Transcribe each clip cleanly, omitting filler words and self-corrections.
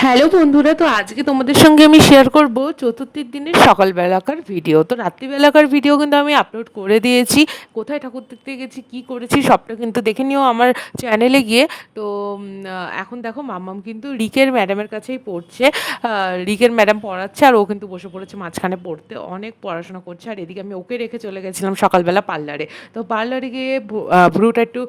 Hello বন্ধুরা, তো আজকে তোমাদের সঙ্গে আমি শেয়ার করব চতুর্থীর দিনের সকালবেলাকার ভিডিও। তো রাত্রিবেলাকার ভিডিও কিন্তু আমি আপলোড করে দিয়েছি। কোথায় ঠাকুর দেখতে গেছি, কী করেছি সবটা কিন্তু দেখে নিও আমার চ্যানেলে গিয়ে। তো এখন দেখো মাম্মাম কিন্তু রিকের ম্যাডামের কাছেই পড়ছে। রিকের ম্যাডাম পড়াচ্ছে আর ও কিন্তু বসে পড়েছে মাঝখানে পড়তে, অনেক পড়াশোনা করছে। আর এদিকে আমি ওকে রেখে চলে গেছিলাম সকালবেলা পার্লারে। তো পার্লারে গিয়ে ভ্রুটা একটু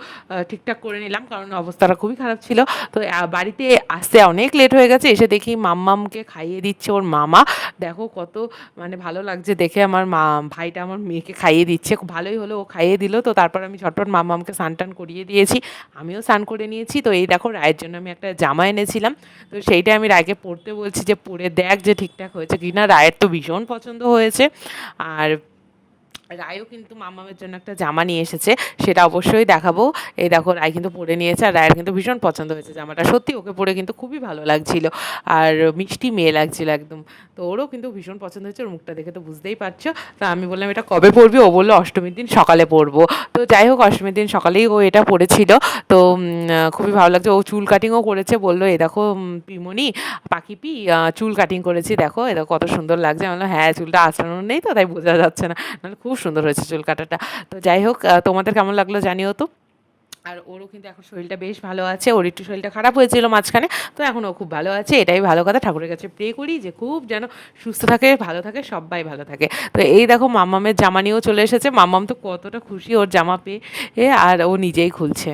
ঠিকঠাক করে নিলাম, কারণ অবস্থাটা খুবই খারাপ ছিল। তো বাড়িতে আসতে অনেক লেট হয়ে গেছে। এসে দেখি মাম্মামকে খাইয়ে দিচ্ছে ওর মামা। দেখো কত মানে ভালো লাগছে দেখে, আমার ভাইটা আমার মেয়েকে খাইয়ে দিচ্ছে। খুব ভালোই হলো, ও খাইয়ে দিল। তো তারপর আমি ঝটপট মাম্মামকে স্নান টান করিয়ে দিয়েছি, আমিও স্নান করে নিয়েছি। তো এই দেখো রায়ের জন্য আমি একটা জামা এনেছিলাম। তো সেইটা আমি রায়কে পরতে বলছি যে পরে দেখ যে ঠিকঠাক হয়েছে কি না। রায়ের তো ভীষণ পছন্দ হয়েছে। আর রায়ও কিন্তু মামামের জন্য একটা জামা নিয়ে এসেছে, সেটা অবশ্যই দেখাবো। এই দেখো রায় কিন্তু পরে নিয়েছে, আর রায়ের কিন্তু ভীষণ পছন্দ হয়েছে জামাটা। সত্যি ওকে পরে কিন্তু খুবই ভালো লাগছিল, আর মিষ্টি মেয়ে লাগছিল একদম। তো ওরও কিন্তু ভীষণ পছন্দ হয়েছে, ওর মুখটা দেখে তো বুঝতেই পারছো। তো আমি বললাম এটা কবে পরবি, ও বললো অষ্টমীর দিন সকালে পরবো। তো যাই হোক, অষ্টমীর দিন সকালেই ও এটা পরেছিল। তো খুবই ভালো লাগছে। ও চুল কাটিংও করেছে, বললো এই দেখো পিমনি পাখিপি চুল কাটিং করেছি, দেখো এটা কত সুন্দর লাগছে। আমি বললাম হ্যাঁ, চুলটা আঁচড়ানো নেই তো তাই বোঝা যাচ্ছে না, নাহলে খুব সুন্দর হয়েছে চুল কাটাটা। তো যাই হোক, তোমাদের কেমন লাগলো জানিও তো। আর ওরও কিন্তু এখন শরীরটা বেশ ভালো আছে, ওর একটু শরীরটা খারাপ হয়েছিল মাঝখানে, তো এখন ও খুব ভালো আছে। এটাই ভালো কথা, ঠাকুরের কাছে প্রে করি যে খুব যেন সুস্থ থাকে, ভালো থাকে, সবাই ভালো থাকে। তো এই দেখো মাম্মামের জামা নিয়েও চলে এসেছে। মাম্মাম তো কতটা খুশি ওর জামা পেয়ে, আর ও নিজেই খুলছে।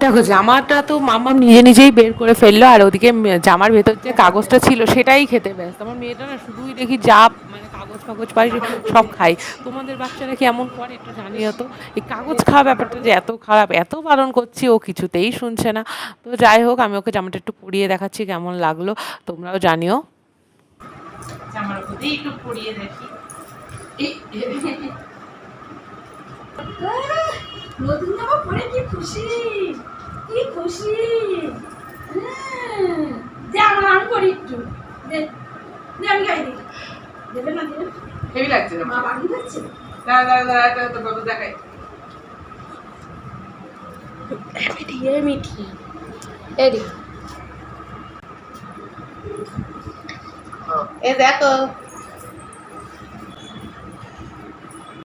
দেখো জামাটা তো মাম্মাম নিজে নিজেই বের করে ফেললো, আর ওদিকে জামার ভেতর যে কাগজটা ছিল সেটাই খেতে ব্যস্ত। আমার মেয়েটা না শুধুই দেখি যা মানে কাগজ কাগজ পাই সব খাই। তোমাদের বাচ্চারা কি এমন করে একটু জানিও তো। এই কাগজ খাওয়া ব্যাপারটা যে এত খারাপ, এত বারণ করছি ও কিছুতেই শুনছে না। তো যাই হোক, আমি ওকে জামাটা একটু পরিয়ে দেখাচ্ছি কেমন লাগলো, তোমরাও জানিও। জামার উপর দিয়ে একটু পরিয়ে দেখি। নতুন জামা পরে কি খুশি, কি খুশি। দে আমার আমি করি একটু, দে দে আমি গাই দিই। দেবে না দেবে, হেভি লাগছে না মা বাড়ি যাচ্ছে। দাঁড়া দাঁড়া দাঁড়া, এটা তো বাবু দেখাই। মিঠি এ মিঠি এডি এ দেখো